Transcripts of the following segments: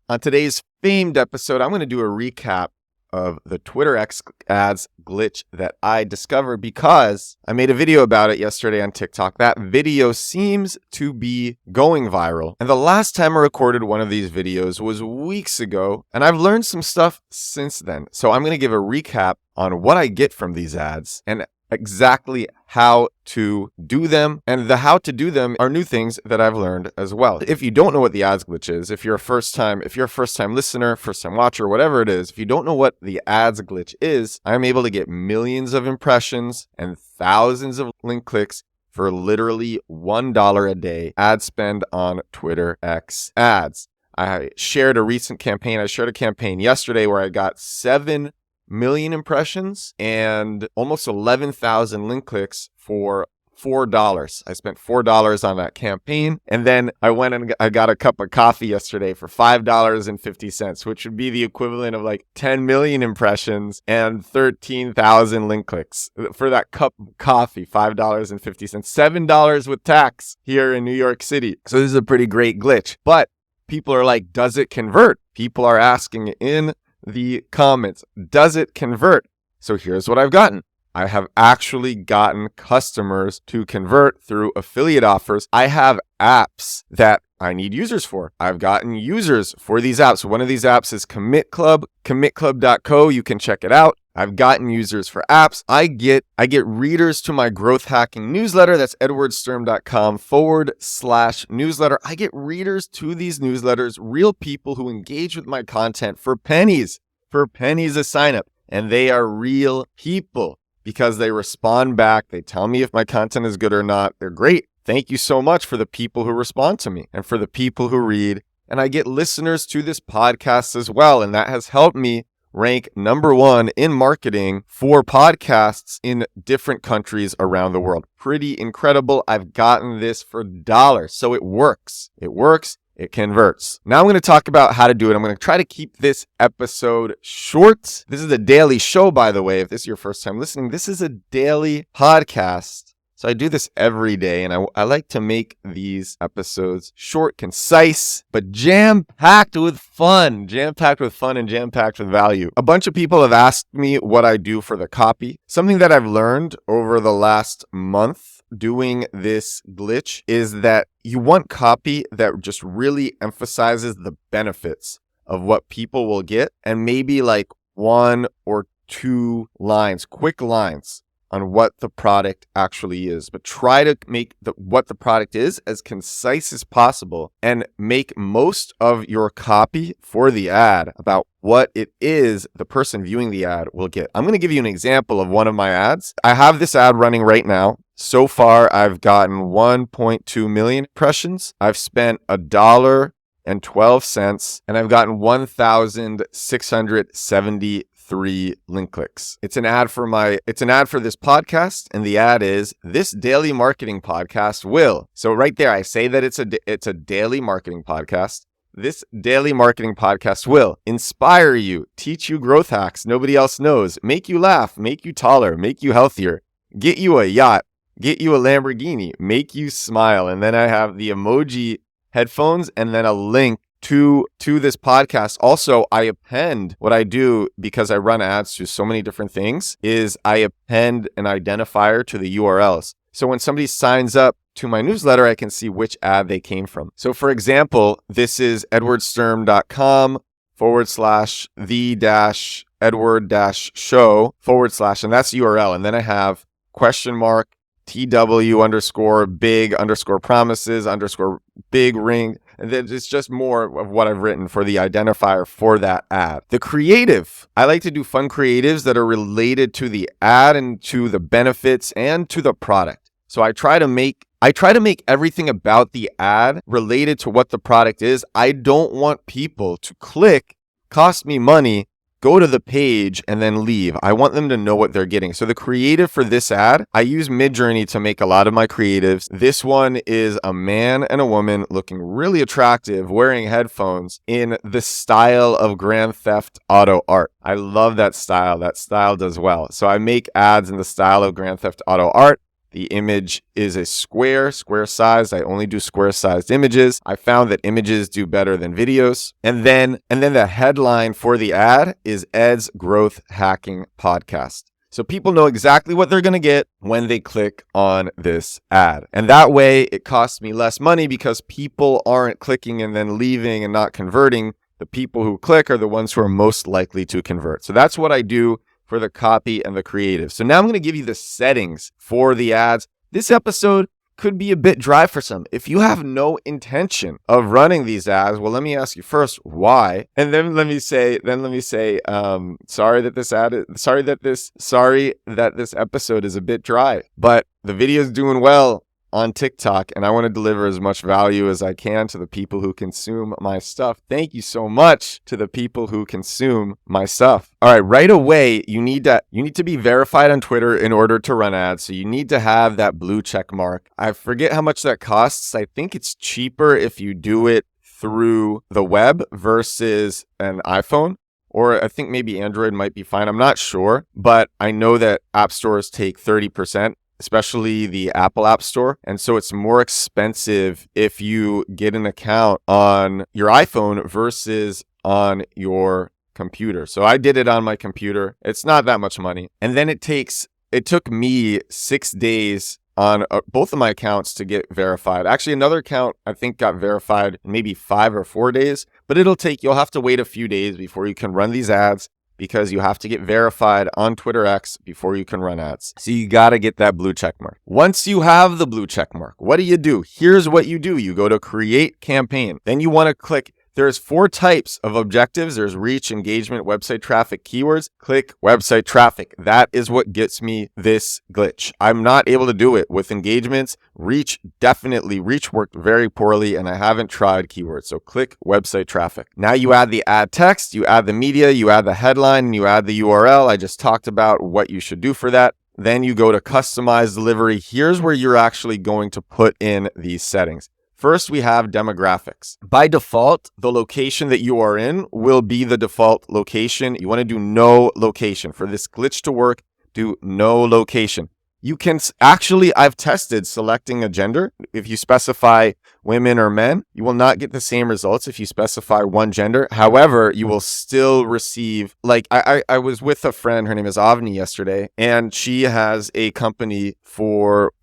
On today's famed episode, I'm going to do a recap of the Twitter X ads glitch that I discovered because I made a video about it yesterday on TikTok. That video seems to be going viral. And the last time I recorded one of these videos was weeks ago, and I've learned some stuff since then. So I'm going to give a recap on what I get from these ads and exactly how to do them. And the how to do them are new things that I've learned as well. If you don't know what the ads glitch is, if you're a first time listener, first time watcher, whatever it is, if you don't know what the ads glitch is, I'm able to get millions of impressions and thousands of link clicks for literally $1 a day ad spend on Twitter X ads. I shared a recent campaign. I shared a campaign yesterday where I got 7 million impressions and almost 11,000 link clicks for $4. I spent $4 on that campaign. And then I went and I got a cup of coffee yesterday for $5.50, which would be the equivalent of like 10 million impressions and 13,000 link clicks for that cup of coffee, $5.50, $7 with tax here in New York City. So this is a pretty great glitch. But people are like, does it convert? People are asking in the comments, does it convert? So here's what I've gotten. I have actually gotten customers to convert through affiliate offers. I have apps that I need users for. I've gotten users for these apps. One of these apps is Commit Club, commitclub.co. You can check it out. I've gotten users for apps. I get readers to my growth hacking newsletter. That's edwardsturm.com/newsletter. I get readers to these newsletters, real people who engage with my content for pennies a sign up. And they are real people because they respond back. They tell me if my content is good or not. They're great. Thank you so much for the people who respond to me and for the people who read. And I get listeners to this podcast as well. And that has helped me rank #1 in marketing for podcasts in different countries around the world. Pretty incredible. I've gotten this for dollars. So it works. It converts. Now I'm going to talk about how to do it. I'm going to try to keep this episode short. This is a daily show, by the way. If this is your first time listening, this is a daily podcast. So I do this every day, and I like to make these episodes short, concise, but jam-packed with fun and jam-packed with value. A bunch of people have asked me what I do for the copy. Something that I've learned over the last month doing this glitch is that you want copy that just really emphasizes the benefits of what people will get, and maybe like 1 or 2 lines, quick lines on what the product actually is, but try to make what the product is as concise as possible and make most of your copy for the ad about what it is the person viewing the ad will get. I'm going to give you an example of one of my ads. I have this ad running right now. So far, I've gotten 1.2 million impressions. I've spent $1.12, and I've gotten 1,673 link clicks. It's an ad for this podcast, and the ad is this daily marketing podcast will. So right there, I say that it's a daily marketing podcast. This daily marketing podcast will inspire you, teach you growth hacks nobody else knows, make you laugh, make you taller, make you healthier, get you a yacht, get you a Lamborghini, make you smile. And then I have the emoji headphones and then a link to this podcast. Also, I append what I do because I run ads to so many different things is I append an identifier to the URLs. So when somebody signs up to my newsletter, I can see which ad they came from. So for example, this is edwardsturm.com/the-edward-show/ and that's the URL. And then I have $TW_big_promises_big ring. And then it's just more of what I've written for the identifier for that ad. The creative, I like to do fun creatives that are related to the ad and to the benefits and to the product. So I try to make everything about the ad related to what the product is. I don't want people to click, cost me money, go to the page, and then leave. I want them to know what they're getting. So the creative for this ad, I use Midjourney to make a lot of my creatives. This one is a man and a woman looking really attractive, wearing headphones in the style of Grand Theft Auto art. I love that style. That style does well. So I make ads in the style of Grand Theft Auto art. The image is a square sized. I only do square sized images. I found that images do better than videos. And then the headline for the ad is Ed's Growth Hacking Podcast. So people know exactly what they're going to get when they click on this ad. And that way it costs me less money because people aren't clicking and then leaving and not converting. The people who click are the ones who are most likely to convert. So that's what I do for the copy and the creative. So now I'm going to give you the settings for the ads. This episode could be a bit dry for some. If you have no intention of running these ads, well, let me ask you first why, and then let me say, sorry that this episode is a bit dry, but the video is doing well on TikTok, and I want to deliver as much value as I can to the people who consume my stuff. Thank you so much to the people who consume my stuff. All right, right away, you need to be verified on Twitter in order to run ads. So you need to have that blue check mark. I forget how much that costs. I think it's cheaper if you do it through the web versus an iPhone. Or I think maybe Android might be fine. I'm not sure, but I know that app stores take 30%. Especially the Apple App Store. And so it's more expensive if you get an account on your iPhone versus on your computer. So I did it on my computer. It's not that much money. And then it took me 6 days on both of my accounts to get verified. Actually, another account I think got verified in maybe 5 or 4 days, but you'll have to wait a few days before you can run these ads, because you have to get verified on Twitter X before you can run ads. So you got to get that blue check mark. Once you have the blue check mark, what do? Here's what you do. You go to create campaign. Then you want to click. There's 4 types of objectives. There's reach, engagement, website traffic, keywords. Click website traffic. That is what gets me this glitch. I'm not able to do it with engagements. Reach worked very poorly, and I haven't tried keywords. So click website traffic. Now you add the ad text, you add the media, you add the headline, and you add the URL. I just talked about what you should do for that. Then you go to customize delivery. Here's where you're actually going to put in these settings. First, we have demographics. By default, the location that you are in will be the default location. You want to do no location. For this glitch to work, do no location. You can I've tested selecting a gender. If you specify women or men, you will not get the same results if you specify one gender. However, you will still receive, I was with a friend, her name is Avni, yesterday, and she has a company for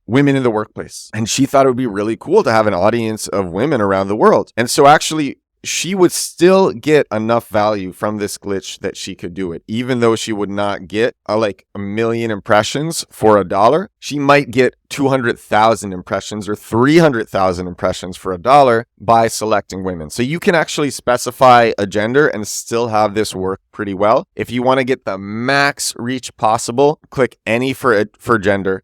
women in the workplace. And she thought it would be really cool to have an audience of women around the world. And so actually, she would still get enough value from this glitch that she could do it. Even though she would not get a million impressions for $1, she might get 200,000 impressions or 300,000 impressions for $1 by selecting women. So you can actually specify a gender and still have this work pretty well. If you want to get the max reach possible, click any for gender,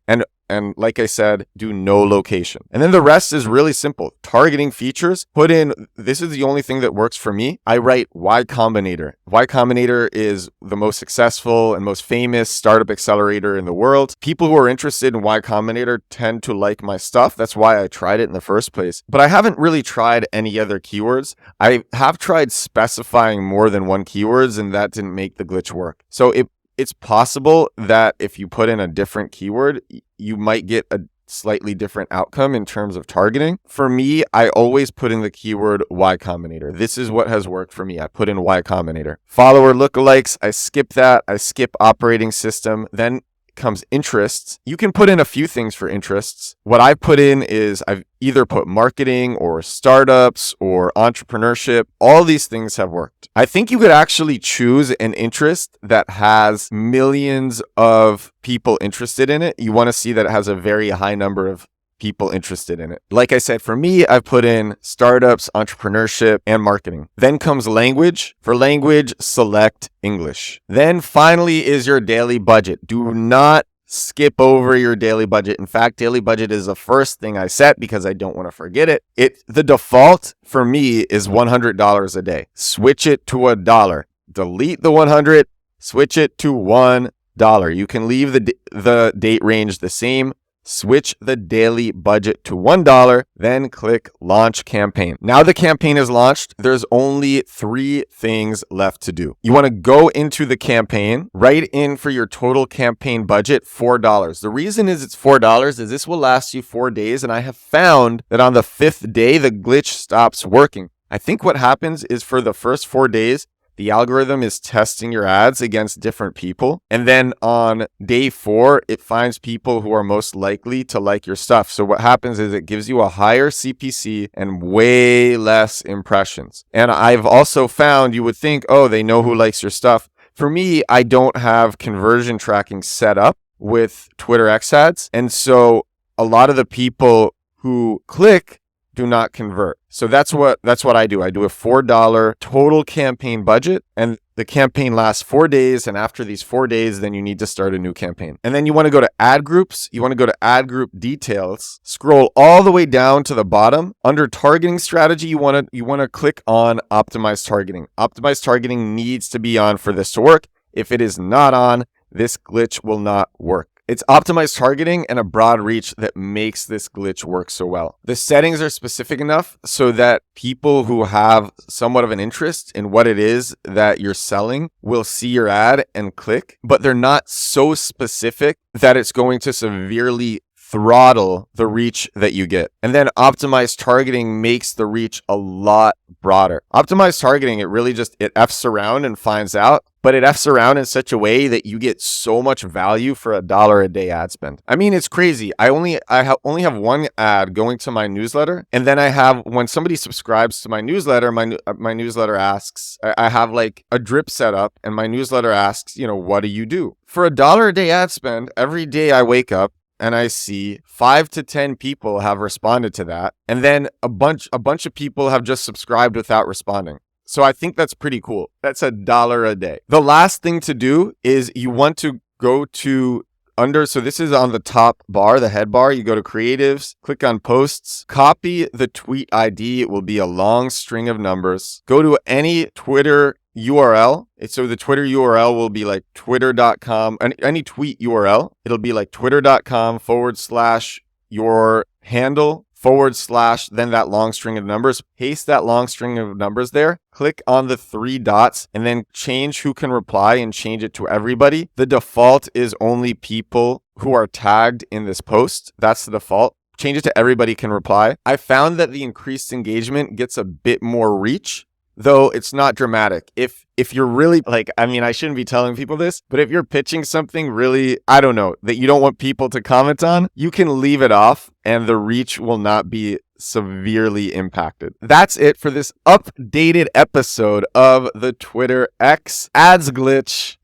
and like I said, do no location. And then the rest is really simple. Targeting features, this is the only thing that works for me. I write Y Combinator. Y Combinator is the most successful and most famous startup accelerator in the world. People who are interested in Y Combinator tend to like my stuff. That's why I tried it in the first place. But I haven't really tried any other keywords. I have tried specifying more than one keywords, and that didn't make the glitch work. So it's possible that if you put in a different keyword, you might get a slightly different outcome in terms of targeting. For me, I always put in the keyword Y Combinator. This is what has worked for me. I put in Y Combinator. Follower lookalikes, I skip that. I skip operating system. Then comes interests. You can put in a few things for interests. What I put in is I've either put marketing or startups or entrepreneurship. All these things have worked. I think you could actually choose an interest that has millions of people interested in it. You want to see that it has a very high number of people interested in it. Like I said, for me, I've put in startups, entrepreneurship, and marketing. Then comes language. For language, select English. Then finally is your daily budget. Do not skip over your daily budget. In fact, daily budget is the first thing I set because I don't want to forget it. The default for me is $100 a day. Switch it to $1. Delete the 100, switch it to $1. You can leave the date range the same. switch the daily budget to $1, then click launch campaign. Now the campaign is launched. There's only 3 things left to do. You want to go into the campaign, write in for your total campaign budget, $4. The reason is it's $4 is this will last you 4 days. And I have found that on the 5th day, the glitch stops working. I think what happens is for the first 4 days, the algorithm is testing your ads against different people. And then on day 4, it finds people who are most likely to like your stuff. So what happens is it gives you a higher CPC and way less impressions. And I've also found, you would think, oh, they know who likes your stuff. For me, I don't have conversion tracking set up with Twitter X ads. And so a lot of the people who click do not convert. So that's what I do. I do a $4 total campaign budget, and the campaign lasts 4 days. And after these 4 days, then you need to start a new campaign. And then you want to go to ad groups. You want to go to ad group details, scroll all the way down to the bottom. Under targeting strategy, you want to click on optimized targeting. Optimized targeting needs to be on for this to work. If it is not on, this glitch will not work. It's optimized targeting and a broad reach that makes this glitch work so well. The settings are specific enough so that people who have somewhat of an interest in what it is that you're selling will see your ad and click, but they're not so specific that it's going to severely throttle the reach that you get. And then optimized targeting makes the reach a lot broader. Optimized targeting, it F's around and finds out, but it F's around in such a way that you get so much value for $1 a day ad spend. I mean, it's crazy. I only have one ad going to my newsletter. And then I have, when somebody subscribes to my newsletter, my newsletter asks, I have like a drip set up, and my newsletter asks, what do you do? For $1 a day ad spend, every day I wake up and I see 5 to 10 people have responded to that. And then a bunch of people have just subscribed without responding. So I think that's pretty cool. That's $1 a day. The last thing to do is you want to go to so this is on the top bar, the head bar. You go to creatives, click on posts, copy the tweet ID. It will be a long string of numbers. Go to any Twitter URL. So the Twitter URL will be like twitter.com. Any tweet URL, it'll be like twitter.com/your handle / then that long string of numbers. Paste that long string of numbers there. Click on the 3 dots and then change who can reply and change it to everybody. The default is only people who are tagged in this post. That's the default. Change it to everybody can reply. I found that the increased engagement gets a bit more reach, though it's not dramatic. If you're really I shouldn't be telling people this, but if you're pitching something really, I don't know, that you don't want people to comment on, you can leave it off and the reach will not be severely impacted. That's it for this updated episode of the Twitter X ads glitch.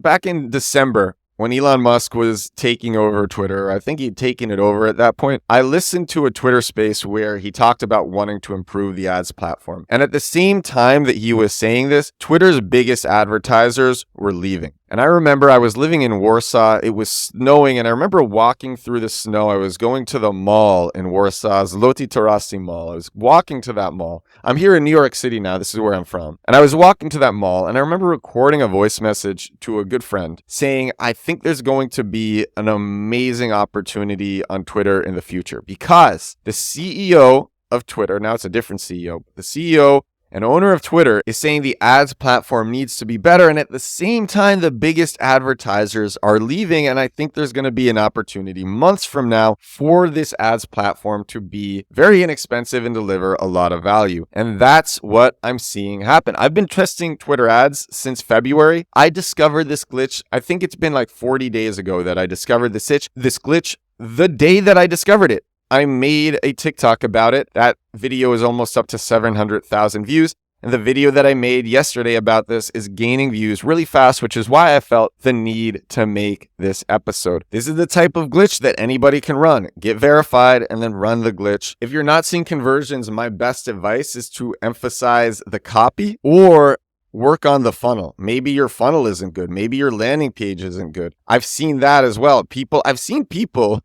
Back in December, when Elon Musk was taking over Twitter, I think he'd taken it over at that point, I listened to a Twitter space where he talked about wanting to improve the ads platform. And at the same time that he was saying this, Twitter's biggest advertisers were leaving. And I remember I was living in Warsaw. It was snowing, and I remember walking through the snow. I was going to the mall in Warsaw, Zloty Tarasy Mall. I was walking to that mall. I'm here in New York City now. This is where I'm from. And I was walking to that mall, and I remember recording a voice message to a good friend saying, I think there's going to be an amazing opportunity on Twitter in the future, because the CEO of Twitter, now it's a different CEO, the CEO and owner of Twitter is saying the ads platform needs to be better. And at the same time, the biggest advertisers are leaving. And I think there's going to be an opportunity months from now for this ads platform to be very inexpensive and deliver a lot of value. And that's what I'm seeing happen. I've been testing Twitter ads since February. I discovered this glitch. I think it's been like 40 days ago that I discovered this glitch. The day that I discovered it, I made a TikTok about it. That video is almost up to 700,000 views. And the video that I made yesterday about this is gaining views really fast, which is why I felt the need to make this episode. This is the type of glitch that anybody can run. Get verified and then run the glitch. If you're not seeing conversions, my best advice is to emphasize the copy or work on the funnel. Maybe your funnel isn't good. Maybe your landing page isn't good. I've seen that as well. I've seen people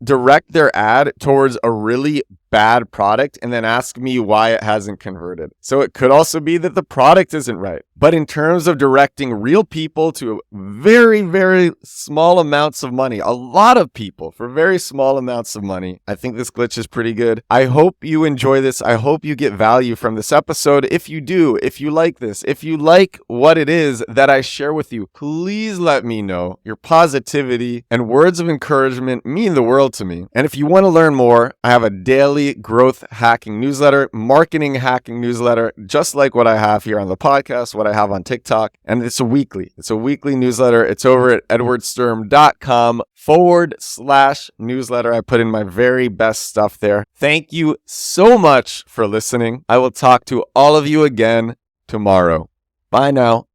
direct their ad towards a really bad product and then ask me why it hasn't converted. So it could also be that the product isn't right. But in terms of directing real people to very, very small amounts of money, a lot of people for very small amounts of money, I think this glitch is pretty good. I hope you enjoy this. I hope you get value from this episode. If you do, if you like this, if you like what it is that I share with you, please let me know. Your positivity and words of encouragement mean the world to me. And if you want to learn more, I have a daily growth hacking newsletter, marketing hacking newsletter, just like what I have here on the podcast, what I have on TikTok. And it's a weekly newsletter. It's over at edwardsturm.com/newsletter. I put in my very best stuff there. Thank you so much for listening. I will talk to all of you again tomorrow. Bye now.